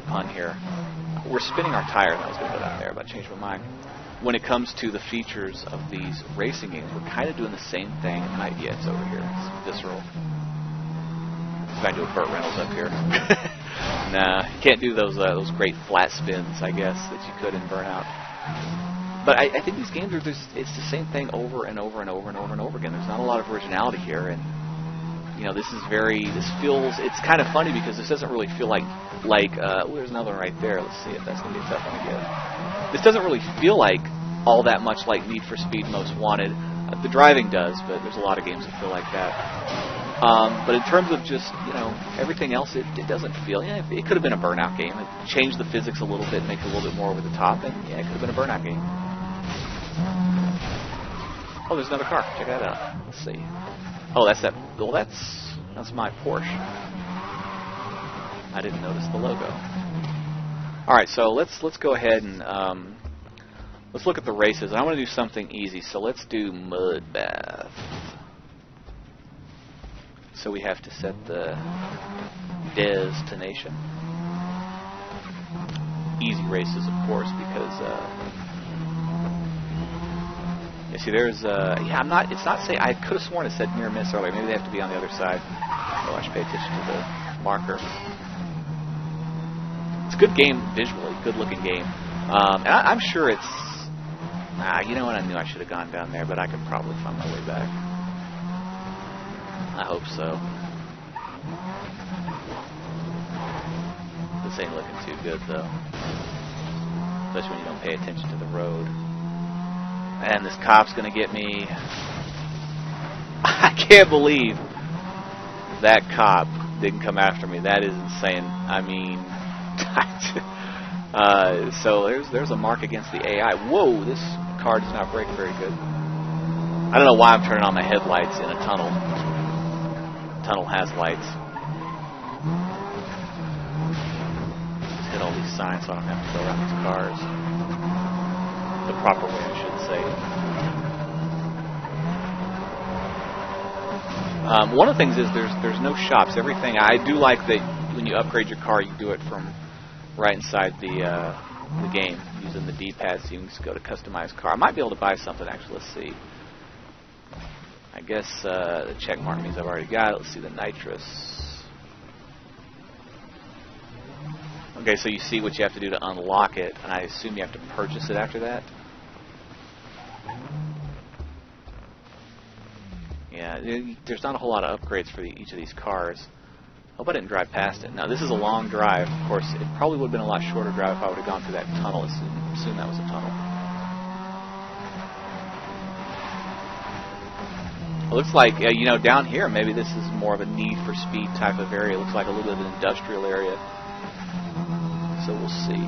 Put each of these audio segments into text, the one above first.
pun here. We're spinning our tires. I was going to go down there, but I changed my mind. When it comes to the features of these racing games, we're kind of doing the same thing. Yeah, it's over here. It's visceral. If I do a Burt Reynolds up here. Nah, you can't do those great flat spins, I guess, that you could in Burnout. But I think these games are just, it's the same thing over and over and over and over and over again. There's not a lot of originality here, and you know, this feels, it's kind of funny because this doesn't really feel like there's another one right there. Let's see if that's going to be a tough one to get. This doesn't really feel like all that much like Need for Speed Most Wanted. The driving does, but there's a lot of games that feel like that. But in terms of just, you know, everything else, it doesn't feel, yeah, it could have been a Burnout game. It changed the physics a little bit, make it a little bit more over the top, and yeah, it could have been a Burnout game. Oh, there's another car. Check that out. Let's see. Oh, that's that. Well, that's my Porsche. I didn't notice the logo. All right, so let's go ahead and let's look at the races. I want to do something easy, so let's do Mud Bath. So we have to set the destination. Easy races, of course, because you see, there's yeah, it's not saying. I could have sworn it said near miss earlier. Maybe they have to be on the other side. Oh, I should pay attention to the marker. It's a good game visually, good looking game, and I'm sure it's. You know what? I knew I should have gone down there, but I could probably find my way back. I hope so. This ain't looking too good, though. Especially when you don't pay attention to the road. And this cop's gonna get me. I can't believe that cop didn't come after me. That is insane. I mean, so there's a mark against the AI. Whoa, this car does not brake very good. I don't know why I'm turning on my headlights in a tunnel. Tunnel has lights. Just hit all these signs so I don't have to go around these cars. The proper way, I should say. One of the things is there's no shops. Everything, I do like that when you upgrade your car, you do it from right inside the game using the D-pad, so you can just go to customize car. I might be able to buy something actually. Let's see. I guess the check mark means I've already got it. Let's see the nitrous. Okay, so you see what you have to do to unlock it, and I assume you have to purchase it after that. Yeah, there's not a whole lot of upgrades for each of these cars. Hope I didn't drive past it. Now, this is a long drive. Of course, it probably would have been a lot shorter drive if I would have gone through that tunnel. Assume that was a tunnel. It looks like, you know, down here, maybe this is more of a Need for Speed type of area. It looks like a little bit of an industrial area. So we'll see.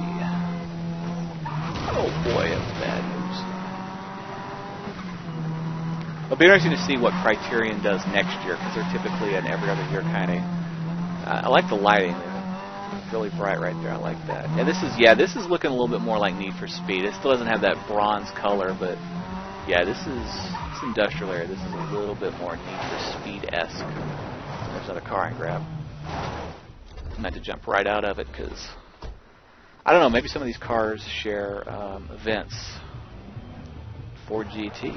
Oh boy, that's bad news. It'll be interesting to see what Criterion does next year, because they're typically an every other year kind of. I like the lighting. It's really bright right there. I like that. And this is looking a little bit more like Need for Speed. It still doesn't have that bronze color, but yeah, this industrial area. This is a little bit more Need for Speed-esque. There's another car I can grab. I meant to jump right out of it because I don't know. Maybe some of these cars share events. Ford GT.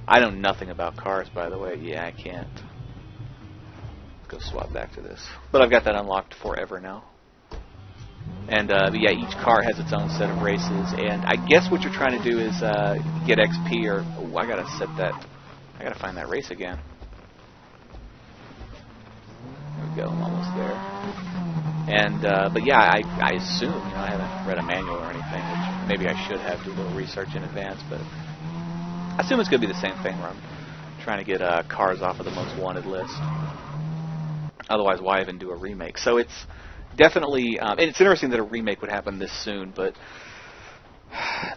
I know nothing about cars, by the way. Yeah, I can't. Go swap back to this. But I've got that unlocked forever now. And but yeah, each car has its own set of races, and I guess what you're trying to do is get XP, or I gotta set that. I gotta find that race again. There we go. I'm almost there. And but yeah, I assume, you know, I haven't read a manual or anything, which maybe I should have, do a little research in advance, but I assume it's gonna be the same thing where I'm trying to get cars off of the most wanted list. Otherwise, why even do a remake? So it's definitely, and it's interesting that a remake would happen this soon, but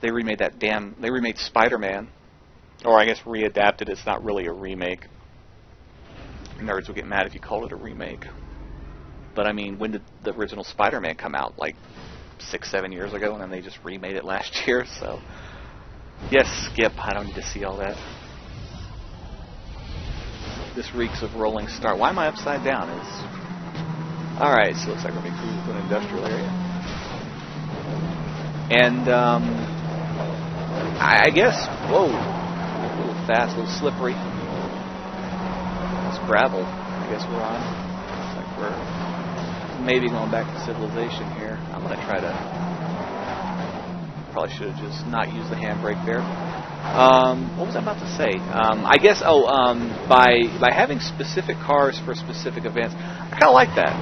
they remade Spider-Man, or I guess readapted. It's not really a remake. Nerds will get mad if you call it a remake. But I mean, when did the original Spider-Man come out? Like 6-7 years ago, and then they just remade it last year. So yes, skip. I don't need to see all that. This reeks of Rolling Star. Why am I upside down? Alright, so it looks like we're going to be cruising to an industrial area. And, I guess, whoa, a little fast, a little slippery. It's gravel, I guess we're on. Looks like we're maybe going back to civilization here. I'm going to try to, probably should have just not used the handbrake there. What was I about to say? I guess, by having specific cars for specific events, I kind of like that.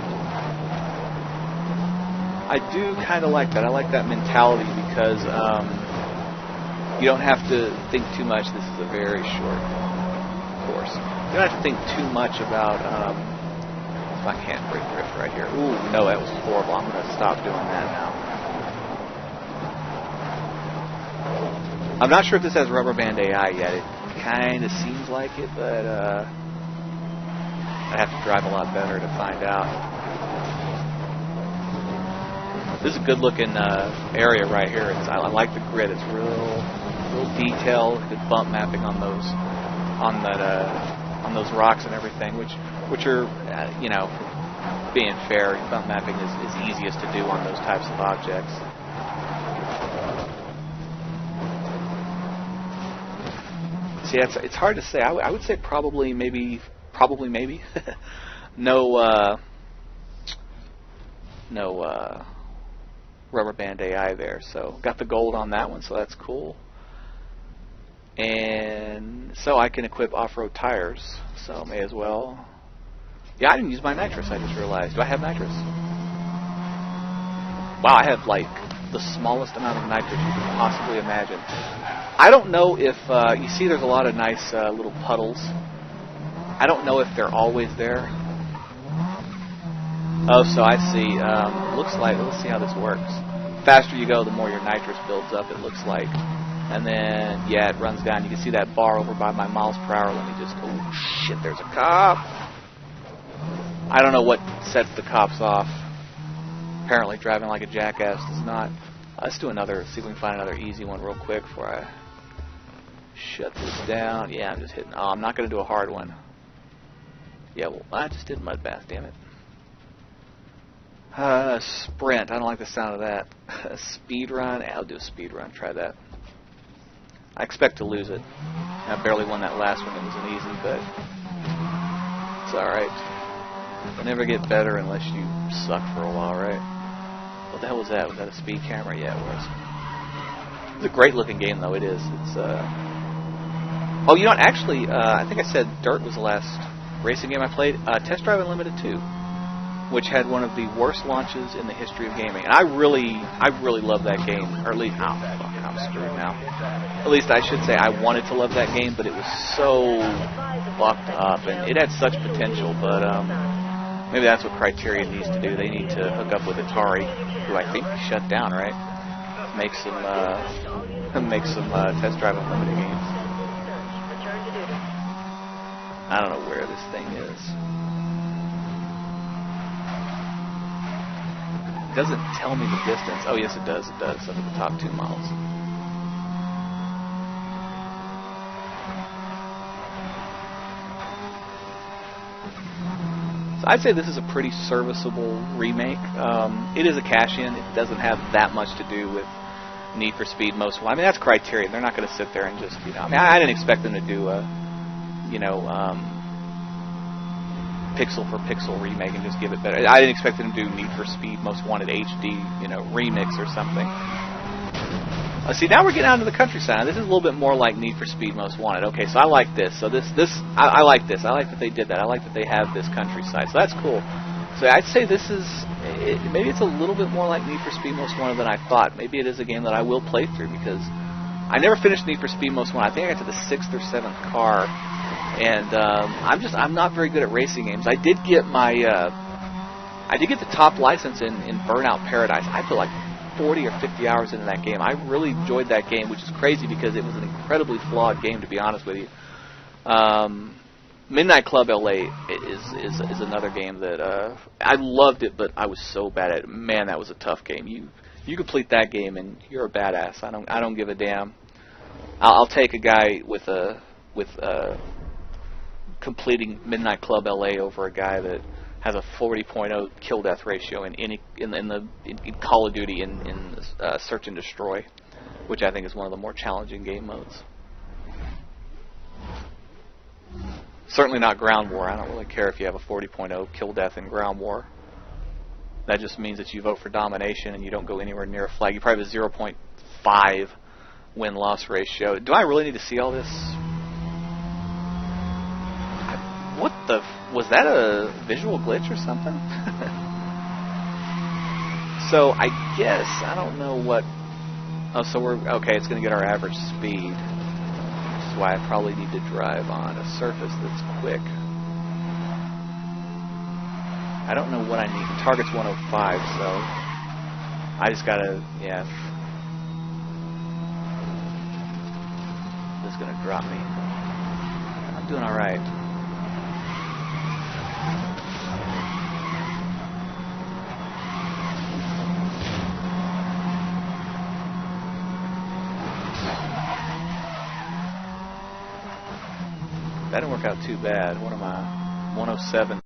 I do kind of like that. I like that mentality because you don't have to think too much. This is a very short course. You don't have to think too much about if I can't brake drift right here. Ooh, no, that was horrible. I'm going to stop doing that now. I'm not sure if this has rubber band AI yet. It kind of seems like it, but I have to drive a lot better to find out. This is a good-looking area right here. I like the grid. It's real detailed. Good bump mapping on those, on those rocks and everything, which are, you know, being fair, bump mapping is easiest to do on those types of objects. See, it's hard to say. I would say probably maybe no rubber band AI there. So got the gold on that one, so that's cool. And so I can equip off-road tires, so may as well. Yeah, I didn't use my nitrous, I just realized. Do I have nitrous? Wow, I have like the smallest amount of nitrous you can possibly imagine. I don't know if, you see there's a lot of nice little puddles. I don't know if they're always there. Oh, so I see. Looks like, let's see how this works. The faster you go, the more your nitrous builds up, it looks like. And then, yeah, it runs down. You can see that bar over by my miles per hour. Let me just, oh shit, there's a cop. I don't know what sets the cops off. Apparently driving like a jackass does not. Let's do another, see if we can find another easy one real quick before I shut this down. Yeah, I'm just hitting, oh, I'm not going to do a hard one. Yeah, well, I just did mud bath, damn it. Sprint, I don't like the sound of that. Speed run, I'll do a speed run, try that. I expect to lose it. I barely won that last one, it wasn't easy, but it's alright. You'll never get better unless you suck for a while, right? What the hell was that? Was that a speed camera? Yeah, it was. It's a great looking game, though, it is. It's, oh, you know what, actually, I think I said Dirt was the last racing game I played. Test Drive Unlimited 2. Which had one of the worst launches in the history of gaming, and I really love that game. Or at least, oh fuck, I'm screwed now. At least I should say I wanted to love that game, but it was so fucked up, and it had such potential. But maybe that's what Criterion needs to do. They need to hook up with Atari, who I think shut down, right? Make some Test Drive Unlimited games. I don't know where this thing is. It doesn't tell me the distance. Oh, yes, it does. It does. Up at the top 2 miles. So I'd say this is a pretty serviceable remake. It is a cash-in. It doesn't have that much to do with Need for Speed Most Wanted. I mean, that's Criterion. They're not going to sit there and just, you know. I mean, I didn't expect them to do a, you know, pixel for pixel remake and just give it better. I didn't expect them to do Need for Speed Most Wanted HD, you know, remix or something. See, now we're getting out into the countryside. This is a little bit more like Need for Speed Most Wanted. Okay, so I like this. So I like this. I like that they did that. I like that they have this countryside. So that's cool. So I'd say this is, maybe it's a little bit more like Need for Speed Most Wanted than I thought. Maybe it is a game that I will play through because I never finished Need for Speed Most Wanted. I think I got to the 6th or 7th car. And I'm not very good at racing games. I did get the top license in Burnout Paradise. I put like 40 or 50 hours into that game. I really enjoyed that game, which is crazy because it was an incredibly flawed game, to be honest with you. Midnight Club LA is another game that I loved it, but I was so bad at it. Man, that was a tough game. You complete that game and you're a badass. I don't give a damn. I'll take a guy with completing Midnight Club LA over a guy that has a 40.0 kill death ratio in Call of Duty in Search and Destroy, which I think is one of the more challenging game modes. Certainly not Ground War. I don't really care if you have a 40.0 kill death in Ground War. That just means that you vote for domination and you don't go anywhere near a flag. You probably have a 0.5 win-loss ratio. Do I really need to see all this? What the... Was that a visual glitch or something? So I guess, I don't know what... Oh, so we're... Okay, it's going to get our average speed. Which is why I probably need to drive on a surface that's quick. I don't know what I need. The target's 105, so... I just gotta... Yeah. This is going to drop me. I'm doing alright. That didn't work out too bad. What am I? 107.